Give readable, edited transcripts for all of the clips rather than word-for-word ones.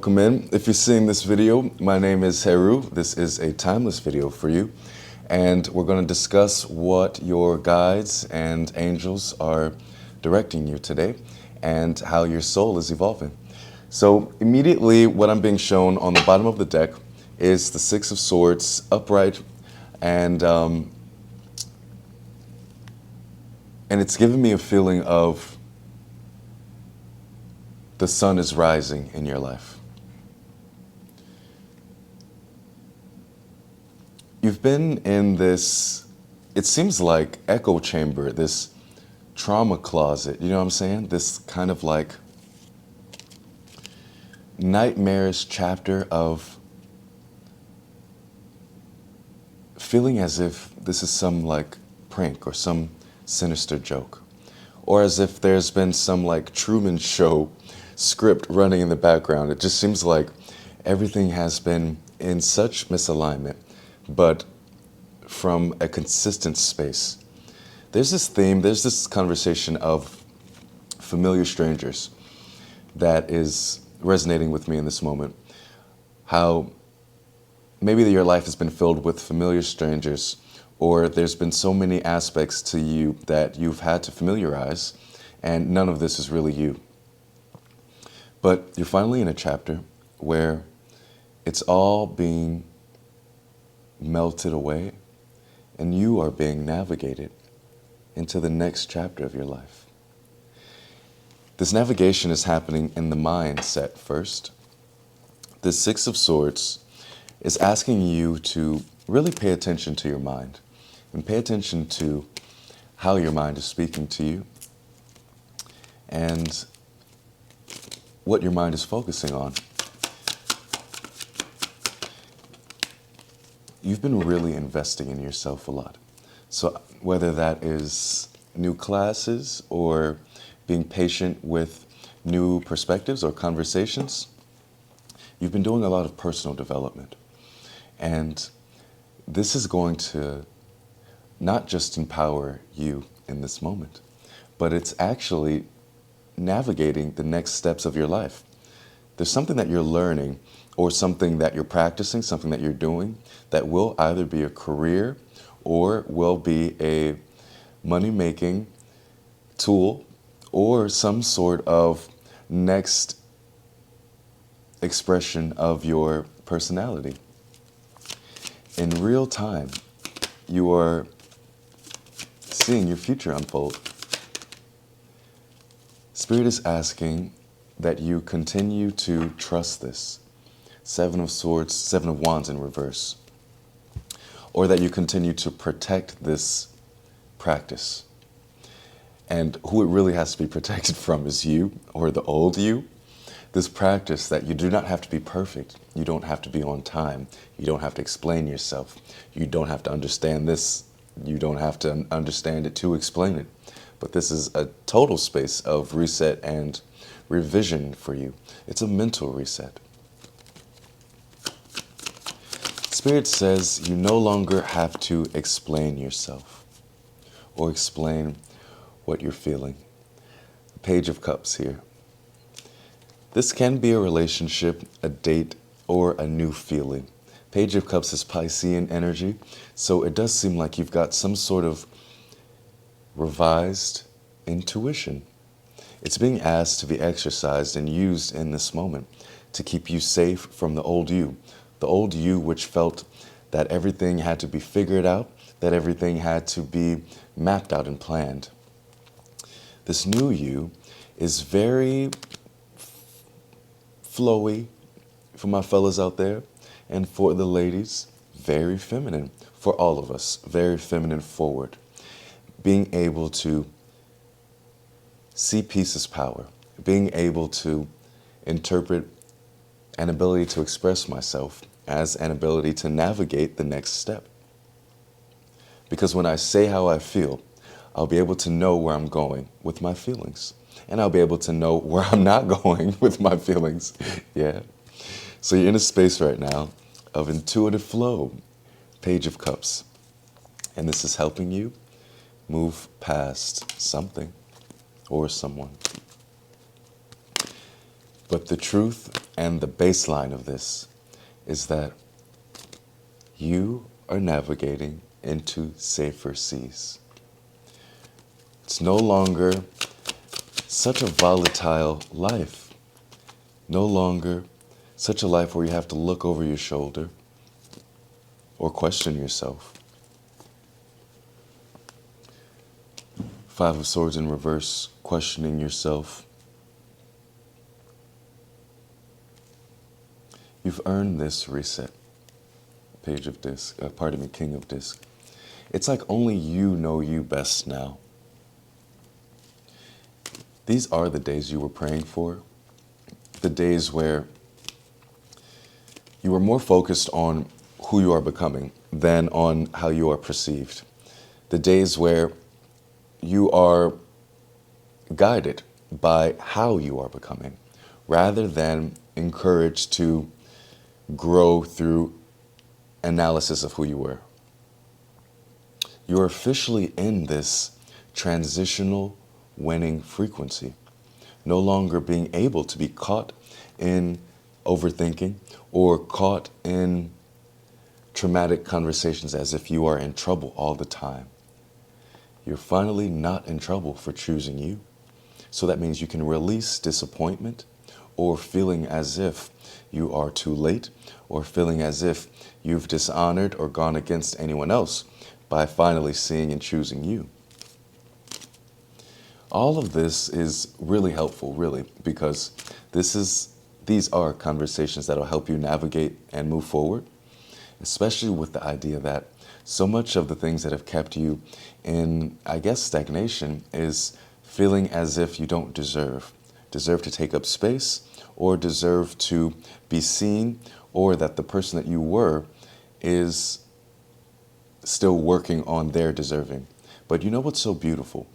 Welcome in. If you're seeing this video, my name is Heru. This is a timeless video for you. And we're going to discuss what your guides and angels are directing you today and how your soul is evolving. So immediately what I'm being shown on the bottom of the deck is the Six of Swords upright, and it's giving me a feeling of the sun is rising in your life. You've been in this, it seems like, echo chamber, this trauma closet, you know what I'm saying? This kind of like nightmarish chapter of feeling as if this is some like prank or some sinister joke, or as if there's been some like Truman Show script running in the background. It just seems like everything has been in such misalignment, but from a consistent space. There's this theme, there's this conversation of familiar strangers that is resonating with me in this moment. How maybe your life has been filled with familiar strangers, or there's been so many aspects to you that you've had to familiarize, and none of this is really you. But you're finally in a chapter where it's all being melted away, and you are being navigated into the next chapter of your life. This navigation is happening in the mindset first. The Six of Swords is asking you to really pay attention to your mind and pay attention to how your mind is speaking to you and what your mind is focusing on. You've been really investing in yourself a lot. So whether that is new classes or being patient with new perspectives or conversations, you've been doing a lot of personal development. And this is going to not just empower you in this moment, but it's actually navigating the next steps of your life. There's something that you're learning or something that you're practicing, something that you're doing that will either be a career or will be a money-making tool or some sort of next expression of your personality. In real time, you are seeing your future unfold. Spirit is asking that you continue to trust this. Seven of Swords, Seven of Wands in reverse. Or that you continue to protect this practice. And who it really has to be protected from is you, or the old you. This practice that you do not have to be perfect. You don't have to be on time. You don't have to explain yourself. You don't have to understand this. You don't have to understand it to explain it. But this is a total space of reset and revision for you. It's a mental reset. Spirit says you no longer have to explain yourself or explain what you're feeling. The Page of Cups here. This can be a relationship, a date, or a new feeling. Page of Cups is Piscean energy, so it does seem like you've got some sort of revised intuition. It's being asked to be exercised and used in this moment to keep you safe from the old you which felt that everything had to be figured out, that everything had to be mapped out and planned. This new you is very flowy for my fellas out there, and for the ladies, very feminine. For all of us, very feminine forward. Being able to see peace as power, being able to interpret an ability to express myself as an ability to navigate the next step. Because when I say how I feel, I'll be able to know where I'm going with my feelings. And I'll be able to know where I'm not going with my feelings. Yeah. So you're in a space right now of intuitive flow, Page of Cups. And this is helping you move past something or someone. But the truth And the baseline of this is that you are navigating into safer seas. It's no longer such a volatile life. No longer such a life where you have to look over your shoulder or question yourself. Five of Swords in reverse, questioning yourself. You've earned this reset. Page of Disc, King of Disc. It's like only you know you best now. These are the days you were praying for. The days where you are more focused on who you are becoming than on how you are perceived. The days where you are guided by how you are becoming, rather than encouraged to grow through analysis of who you were. You're officially in this transitional winning frequency, no longer being able to be caught in overthinking or caught in traumatic conversations as if you are in trouble all the time. You're finally not in trouble for choosing you. So that means you can release disappointment or feeling as if you are too late or feeling as if you've dishonored or gone against anyone else by finally seeing and choosing you. All of this is really helpful, really, because these are conversations that will help you navigate and move forward, especially with the idea that so much of the things that have kept you in, I guess, stagnation is feeling as if you don't deserve to take up space or deserve to be seen, or that the person that you were is still working on their deserving. But you know what's so beautiful?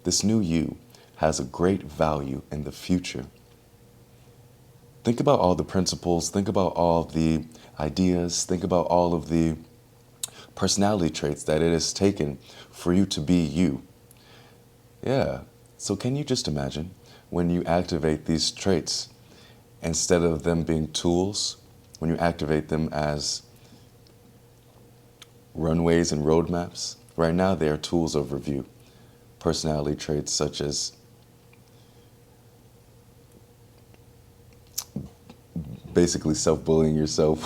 This new you has a great value in the future. Think about all the principles, think about all the ideas, think about all of the personality traits that it has taken for you to be you. Yeah, so can you just imagine when you activate these traits, instead of them being tools, when you activate them as runways and roadmaps? Right now they are tools of review. Personality traits such as basically self-bullying yourself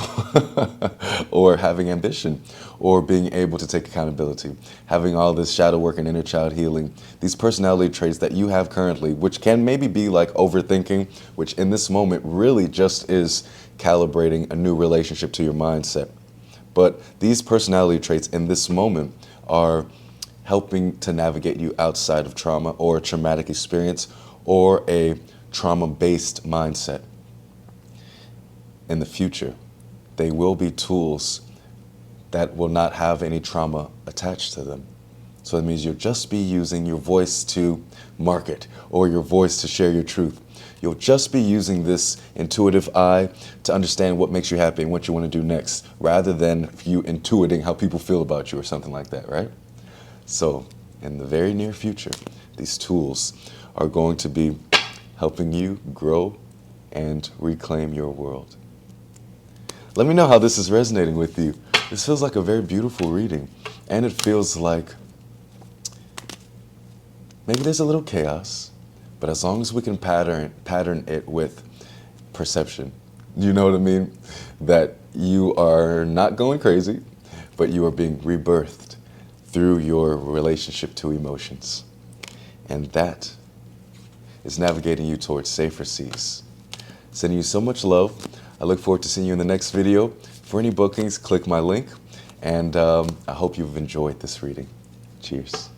or having ambition or being able to take accountability, having all this shadow work and inner child healing, these personality traits that you have currently, which can maybe be like overthinking, which in this moment really just is calibrating a new relationship to your mindset. But these personality traits in this moment are helping to navigate you outside of trauma or a traumatic experience or a trauma-based mindset. In the future, they will be tools that will not have any trauma attached to them. So that means you'll just be using your voice to market or your voice to share your truth. You'll just be using this intuitive eye to understand what makes you happy and what you want to do next, rather than you intuiting how people feel about you or something like that, right? So in the very near future, these tools are going to be helping you grow and reclaim your world. Let me know how this is resonating with you. This feels like a very beautiful reading, and it feels like maybe there's a little chaos, but as long as we can pattern it with perception, you know what I mean? That you are not going crazy, but you are being rebirthed through your relationship to emotions. And that is navigating you towards safer seas. Sending you so much love. I look forward to seeing you in the next video. For any bookings, click my link. And I hope you've enjoyed this reading. Cheers.